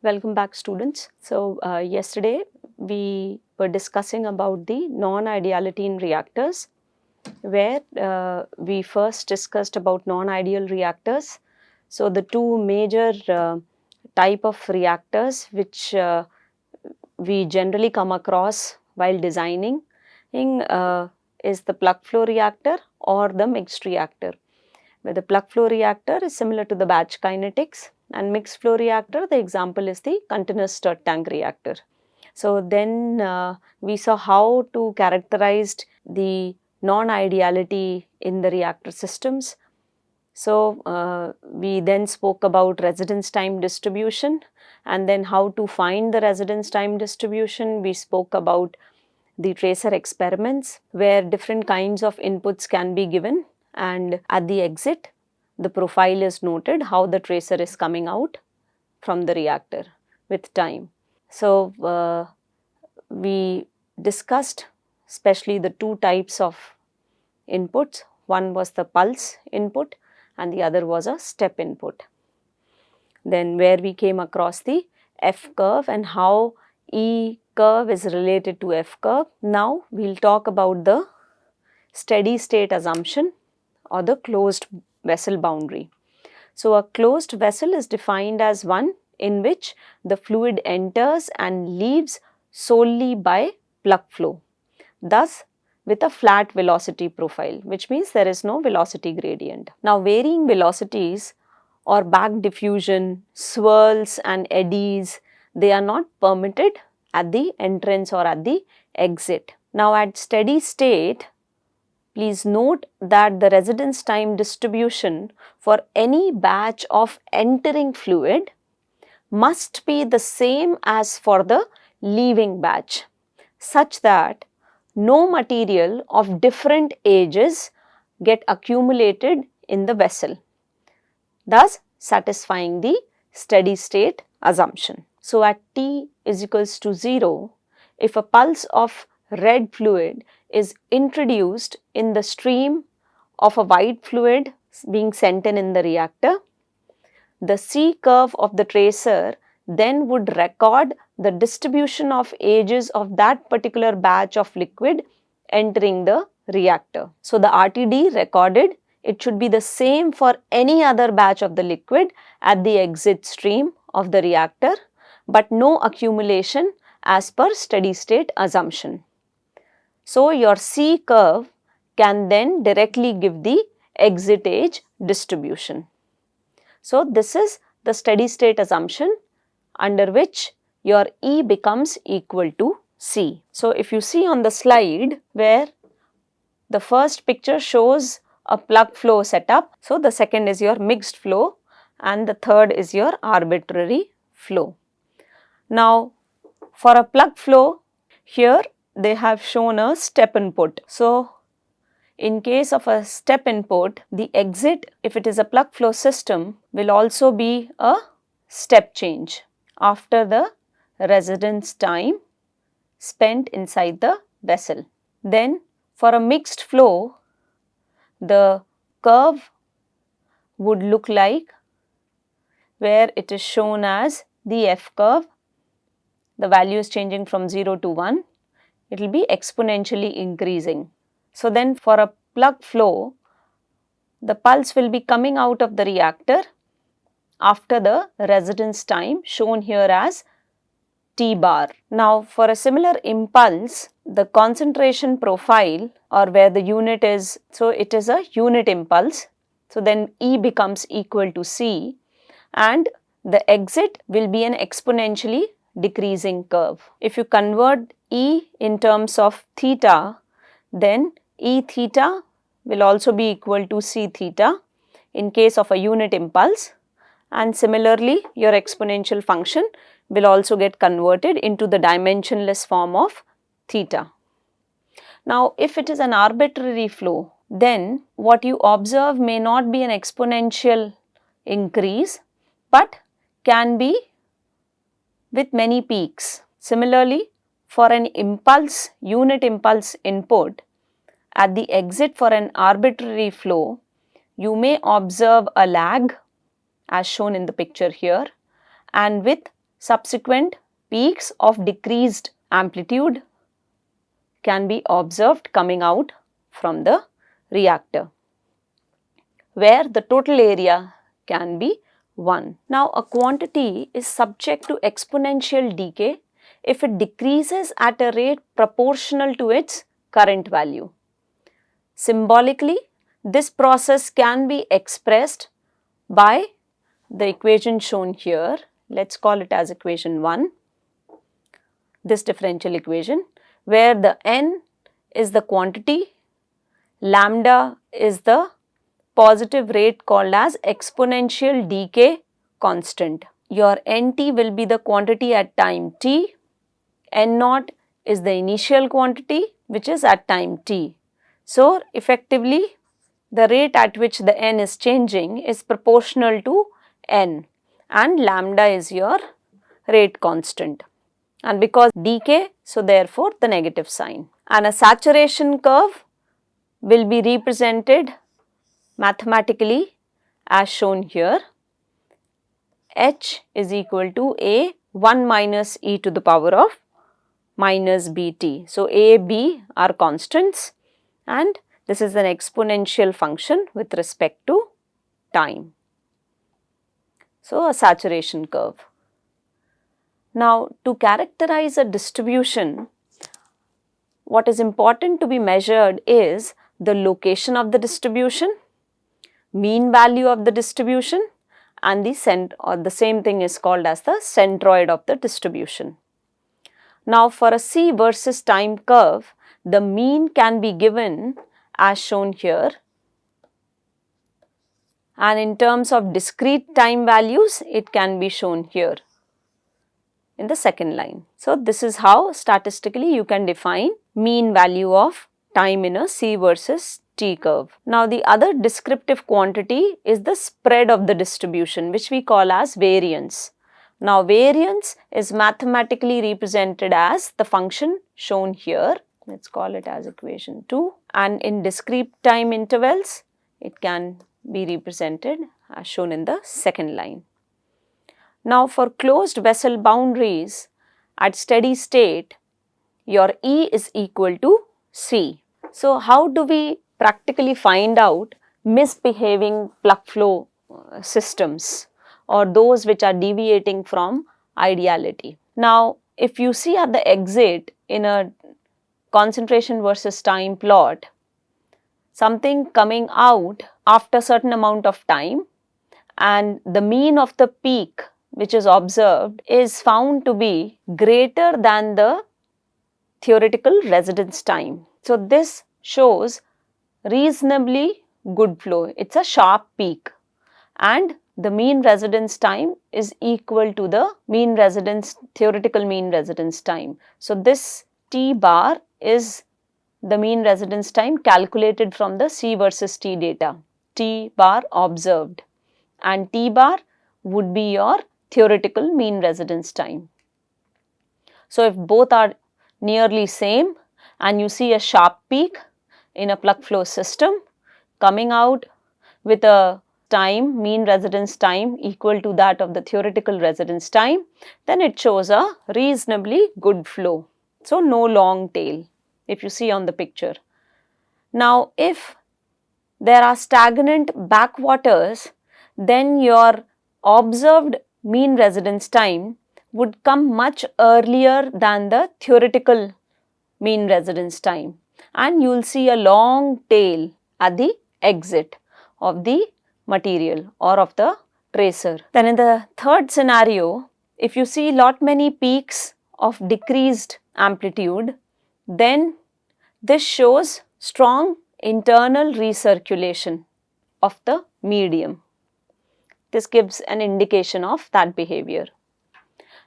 Welcome back, students. So yesterday we were discussing about the non-ideality in reactors, where we first discussed about non-ideal reactors. So the two major type of reactors which we generally come across while designing is the plug flow reactor or the mixed reactor. Where the plug flow reactor is similar to the batch kinetics, and mixed flow reactor, the example is the continuous stirred tank reactor. So then we saw how to characterize the non-ideality in the reactor systems. So we then spoke about residence time distribution, and then how to find the residence time distribution. We spoke about the tracer experiments where different kinds of inputs can be given, and at the exit the profile is noted how the tracer is coming out from the reactor with time. So we discussed especially the two types of inputs. One was the pulse input and the other was a step input. Then where we came across the F curve and how E curve is related to F curve. Now we will talk about the steady state assumption or the closed vessel boundary. So a closed vessel is defined as one in which the fluid enters and leaves solely by plug flow, thus with a flat velocity profile, which means there is no velocity gradient. Now varying velocities or back diffusion, swirls and eddies, they are not permitted at the entrance or at the exit. Now at steady state, please note that the residence time distribution for any batch of entering fluid must be the same as for the leaving batch, such that no material of different ages get accumulated in the vessel, thus satisfying the steady state assumption. So at t is equals to 0, if a pulse of red fluid is introduced in the stream of a white fluid being sent in the reactor, the C curve of the tracer then would record the distribution of ages of that particular batch of liquid entering the reactor. So the RTD recorded, it should be the same for any other batch of the liquid at the exit stream of the reactor, but no accumulation as per steady state assumption. So your C curve can then directly give the exit age distribution. So this is the steady state assumption under which your E becomes equal to C. So if you see on the slide where the first picture shows a plug flow setup, so the second is your mixed flow and the third is your arbitrary flow. Now for a plug flow, here they have shown a step input. So in case of a step input, the exit, if it is a plug flow system, will also be a step change after the residence time spent inside the vessel. Then for a mixed flow, the curve would look like where it is shown as the F curve. The value is changing from 0 to 1. It will be exponentially increasing. So then for a plug flow, the pulse will be coming out of the reactor after the residence time shown here as T bar. Now for a similar impulse, the concentration profile or where the unit is, so it is a unit impulse. So then E becomes equal to C and the exit will be an exponentially decreasing curve. If you convert E in terms of theta, then E theta will also be equal to C theta in case of a unit impulse, and similarly your exponential function will also get converted into the dimensionless form of theta. Now if it is an arbitrary flow, then what you observe may not be an exponential increase but can be with many peaks. Similarly, for an impulse, unit impulse input, at the exit for an arbitrary flow, you may observe a lag as shown in the picture here, and with subsequent peaks of decreased amplitude can be observed coming out from the reactor, where the total area can be 1. Now, a quantity is subject to exponential decay if it decreases at a rate proportional to its current value. Symbolically, this process can be expressed by the equation shown here. Let's call it as equation 1, this differential equation, where the n is the quantity, lambda is the positive rate called as exponential decay constant. Your nt will be the quantity at time t, n0 is the initial quantity which is at time t. So, effectively the rate at which the n is changing is proportional to n, and lambda is your rate constant, and because decay, so therefore the negative sign. And a saturation curve will be represented mathematically as shown here. H is equal to A 1 minus e to the power of minus bt. So, A, B are constants, and this is an exponential function with respect to time. So, a saturation curve. Now, to characterize a distribution, what is important to be measured is the location of the distribution, mean value of the distribution, and the same thing is called as the centroid of the distribution. Now, for a C versus time curve, the mean can be given as shown here, and in terms of discrete time values, it can be shown here in the second line. So, this is how statistically you can define mean value of time in a C versus T curve. Now, the other descriptive quantity is the spread of the distribution, which we call as variance. Now, variance is mathematically represented as the function shown here. Let's call it as equation 2, and in discrete time intervals, it can be represented as shown in the second line. Now, for closed vessel boundaries at steady state, your E is equal to C. So, how do we practically find out misbehaving plug flow systems or those which are deviating from ideality? Now, if you see at the exit in a concentration versus time plot, something coming out after certain amount of time, and the mean of the peak which is observed is found to be greater than the theoretical residence time. So, this shows reasonably good flow. It's a sharp peak, and the mean residence time is equal to the theoretical mean residence time. So, this T bar is the mean residence time calculated from the C versus T data, T bar observed, and T bar would be your theoretical mean residence time. So, if both are nearly same and you see a sharp peak in a plug flow system coming out with a time, mean residence time equal to that of the theoretical residence time, then it shows a reasonably good flow. So, no long tail if you see on the picture. Now, if there are stagnant backwaters, then your observed mean residence time would come much earlier than the theoretical mean residence time, and you will see a long tail at the exit of the material or of the tracer. Then in the third scenario, if you see lot many peaks of decreased amplitude, then this shows strong internal recirculation of the medium. This gives an indication of that behavior.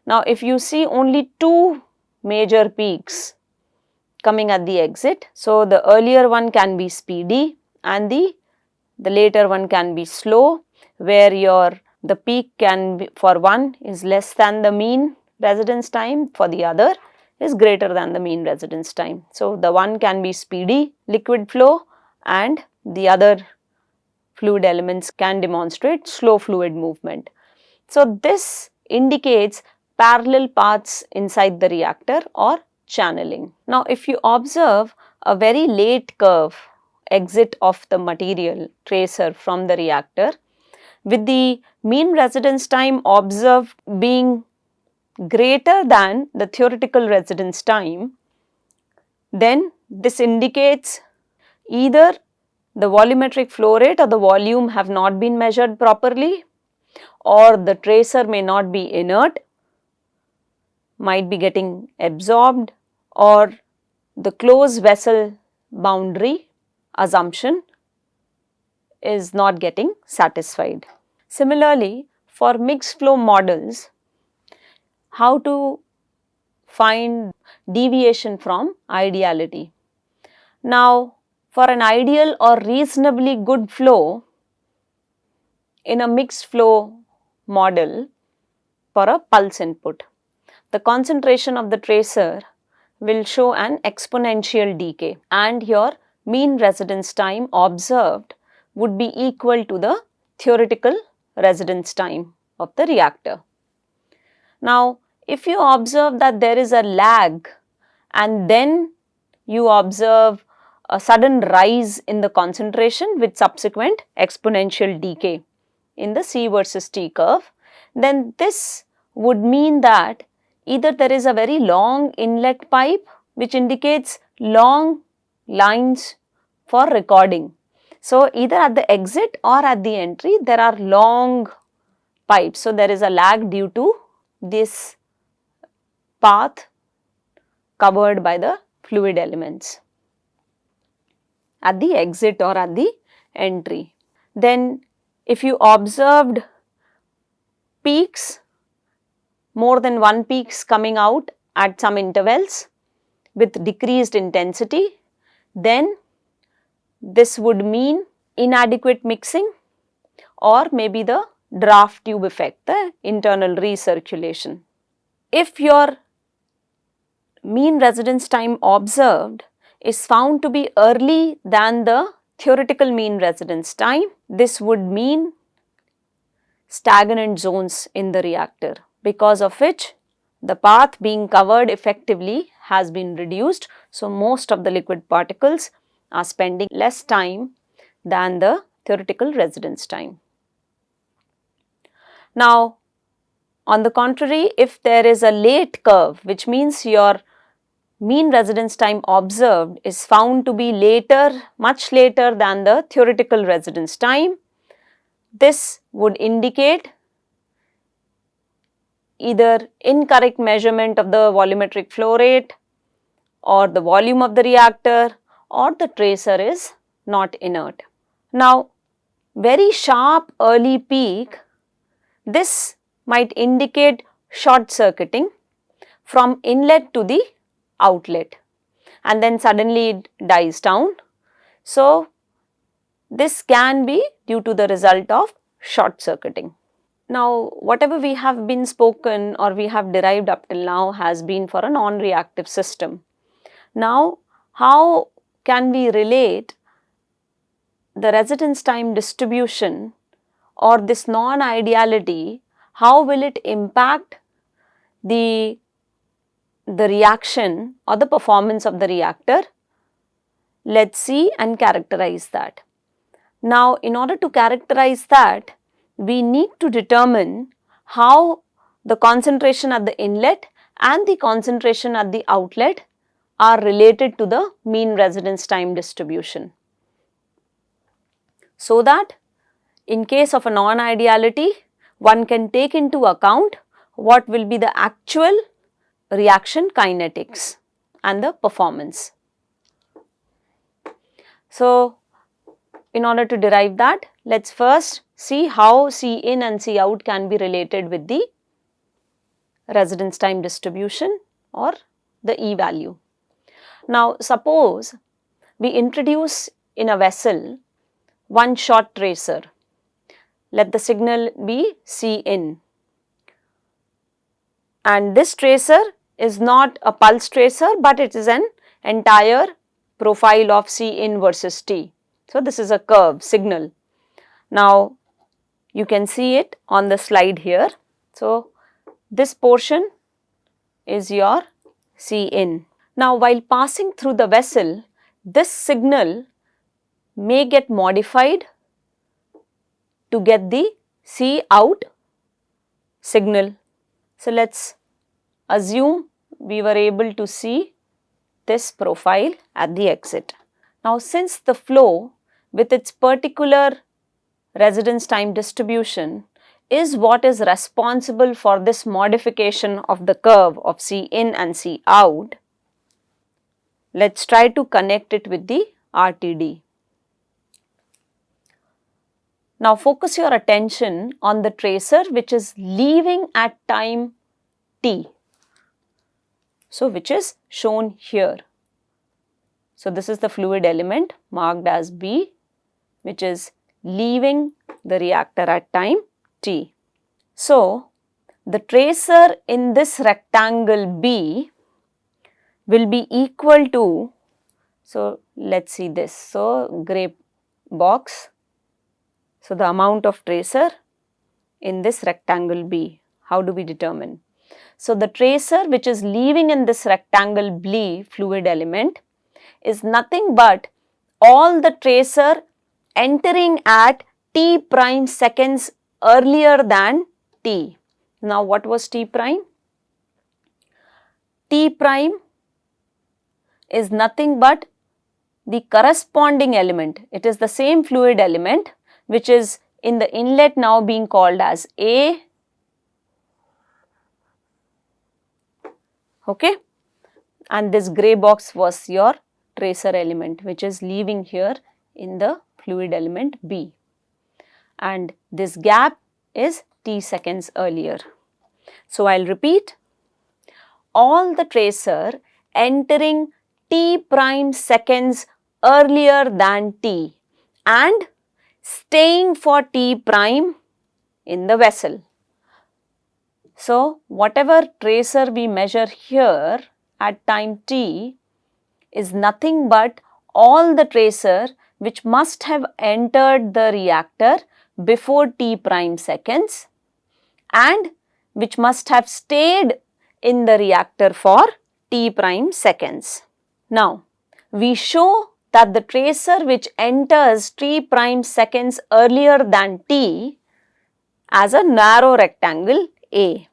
Now, if you see only two major peaks coming at the exit, so the earlier one can be speedy and the later one can be slow, where the peak can be, for one is less than the mean residence time, for the other is greater than the mean residence time. So, the one can be speedy liquid flow and the other fluid elements can demonstrate slow fluid movement. So, this indicates parallel paths inside the reactor or channeling. Now, if you observe a very late curve exit of the material tracer from the reactor, with the mean residence time observed being greater than the theoretical residence time, then this indicates either the volumetric flow rate or the volume have not been measured properly, or the tracer may not be inert, might be getting absorbed, or the closed vessel boundary assumption is not getting satisfied. Similarly, for mixed flow models, how to find deviation from ideality. Now, for an ideal or reasonably good flow in a mixed flow model for a pulse input, the concentration of the tracer will show an exponential decay, and your mean residence time observed would be equal to the theoretical residence time of the reactor. Now, if you observe that there is a lag and then you observe a sudden rise in the concentration with subsequent exponential decay in the C versus T curve, then this would mean that either there is a very long inlet pipe which indicates long lines for recording. So, either at the exit or at the entry there are long pipes. So, there is a lag due to this path covered by the fluid elements at the exit or at the entry. Then if you observed peaks, more than one peaks coming out at some intervals with decreased intensity, then this would mean inadequate mixing or maybe the draft tube effect, the internal recirculation. If your mean residence time observed is found to be early than the theoretical mean residence time, this would mean stagnant zones in the reactor, because of which the path being covered effectively has been reduced. So, most of the liquid particles are spending less time than the theoretical residence time. Now, on the contrary, if there is a late curve, which means your mean residence time observed is found to be later, much later than the theoretical residence time, this would indicate either incorrect measurement of the volumetric flow rate or the volume of the reactor, or the tracer is not inert. Now, very sharp early peak, this might indicate short circuiting from inlet to the outlet, and then suddenly it dies down. So, this can be due to the result of short circuiting. Now, whatever we have been spoken or we have derived up till now has been for a non-reactive system. Now, how can we relate the residence time distribution or this non-ideality, how will it impact the reaction or the performance of the reactor? Let us see and characterize that. Now, in order to characterize that, we need to determine how the concentration at the inlet and the concentration at the outlet are related to the mean residence time distribution, so that in case of a non-ideality, one can take into account what will be the actual reaction kinetics and the performance. So, in order to derive that, let us first see how C in and C out can be related with the residence time distribution or the E value. Now, suppose we introduce in a vessel one short tracer. Let the signal be C in, and this tracer is not a pulse tracer, but it is an entire profile of C in versus T. So, this is a curve signal. Now, you can see it on the slide here. So, This portion is your C in. Now, while passing through the vessel, this signal may get modified to get the C out signal. So, let us assume we were able to see this profile at the exit. Now, since the flow with its particular residence time distribution is what is responsible for this modification of the curve of C in and C out, let us try to connect it with the RTD. Now, focus your attention on the tracer which is leaving at time t. So, which is shown here. So, this is the fluid element marked as B, which is leaving the reactor at time t. So, the tracer in this rectangle B will be equal to, so let us see this, so grey box. So, the amount of tracer in this rectangle B, how do we determine? So, the tracer which is leaving in this rectangle B fluid element is nothing but all the tracer entering at t prime seconds earlier than t. Now, what was t prime? T prime is nothing but the corresponding element. It is the same fluid element which is in the inlet now being called as A, okay, and this grey box was your tracer element which is leaving here in the fluid element B, and this gap is t seconds earlier. So, I will repeat, all the tracer entering t prime seconds earlier than t and staying for t prime in the vessel. So, whatever tracer we measure here at time t is nothing but all the tracer which must have entered the reactor before t prime seconds and which must have stayed in the reactor for t prime seconds. Now, we show that the tracer which enters t prime seconds earlier than t as a narrow rectangle A.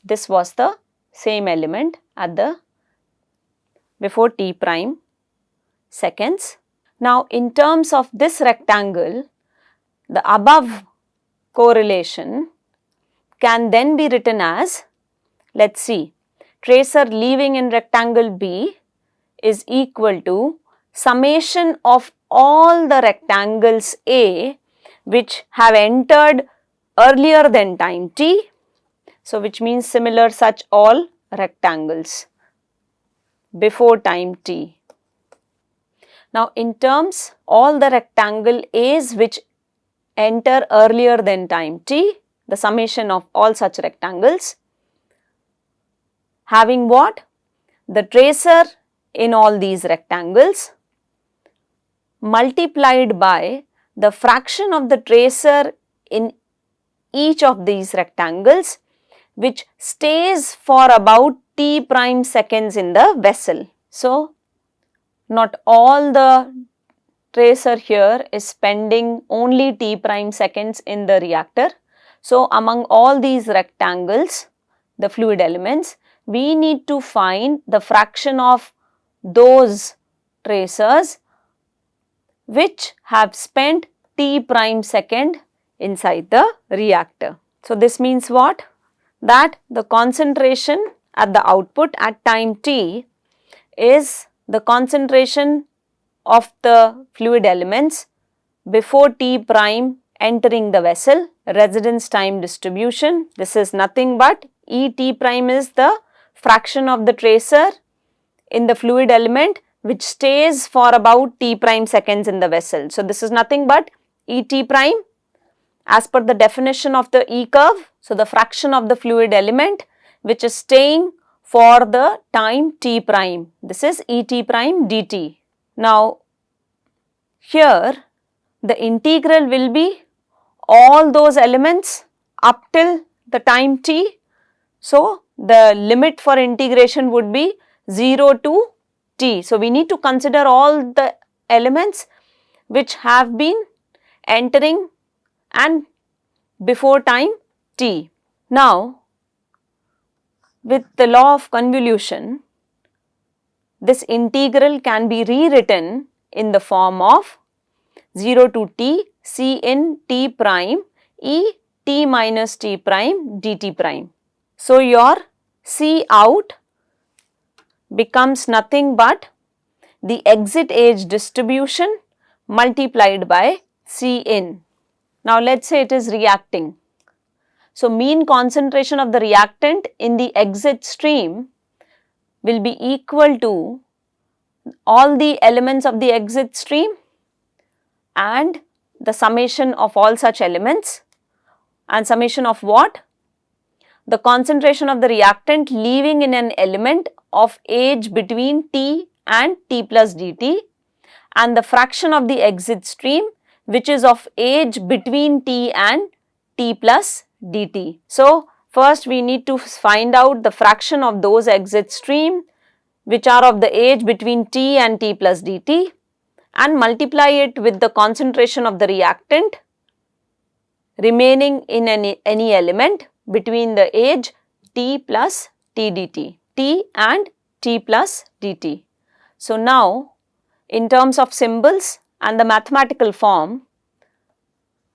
This was the same element at the before t prime seconds. Now, in terms of this rectangle, the above correlation can then be written as, let us see, tracer leaving in rectangle B is equal to summation of all the rectangles A which have entered earlier than time t. So, which means similar such all rectangles before time t. Now, in terms all the rectangle A's which enter earlier than time t, the summation of all such rectangles having what? The tracer in all these rectangles multiplied by the fraction of the tracer in each of these rectangles which stays for about t prime seconds in the vessel. So, not all the tracer here is spending only t prime seconds in the reactor. So, among all these rectangles, the fluid elements, we need to find the fraction of those tracers which have spent t prime second inside the reactor. So, this means what? That the concentration at the output at time t is the concentration of the fluid elements before t prime entering the vessel, residence time distribution. This is nothing but E t prime is the fraction of the tracer in the fluid element which stays for about t prime seconds in the vessel. So, this is nothing but E t prime as per the definition of the E curve. So, the fraction of the fluid element which is staying for the time t prime. This is E t prime dt. Now, here the integral will be all those elements up till the time t So, the limit for integration would be 0 to t. So, we need to consider all the elements which have been entering and before time t. Now, with the law of convolution, this integral can be rewritten in the form of 0 to t c in t prime e t minus t prime dt prime. So, your C out becomes nothing but the exit age distribution multiplied by C in. Now, let us say it is reacting. So, mean concentration of the reactant in the exit stream will be equal to all the elements of the exit stream and the summation of all such elements, and summation of what? The concentration of the reactant leaving in an element of age between t and t plus dt, and the fraction of the exit stream which is of age between t and t plus dt. So, first we need to find out the fraction of those exit stream which are of the age between t and t plus dt and multiply it with the concentration of the reactant remaining in any element between the age t plus t dt, t and t plus dt. So, now in terms of symbols and the mathematical form,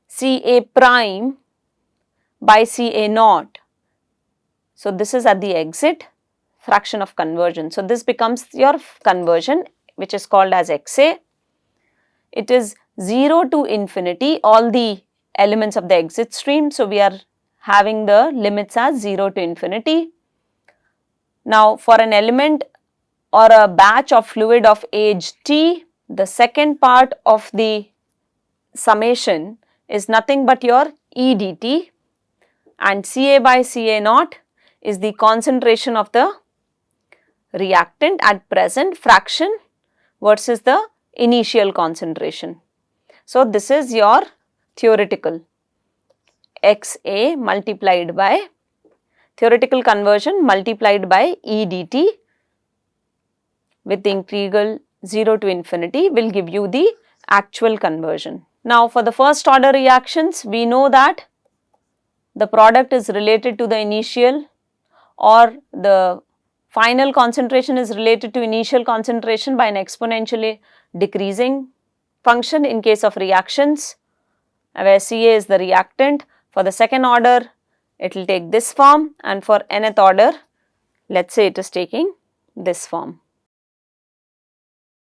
Ca prime by Ca naught. So, this is at the exit fraction of conversion. So, this becomes your conversion which is called as Xa. It is 0 to infinity, all the elements of the exit stream. So, we are having the limits as 0 to infinity. Now, for an element or a batch of fluid of age t, the second part of the summation is nothing but your E dt, and Ca by Ca naught is the concentration of the reactant at present fraction versus the initial concentration. So, this is your theoretical Xa multiplied by theoretical conversion multiplied by E dt with the integral 0 to infinity will give you the actual conversion. Now, for the first order reactions, we know that the product is related to the initial or the final concentration is related to initial concentration by an exponentially decreasing function in case of reactions, where Ca is the reactant. For the second order, it will take this form, and for nth order, let us say it is taking this form.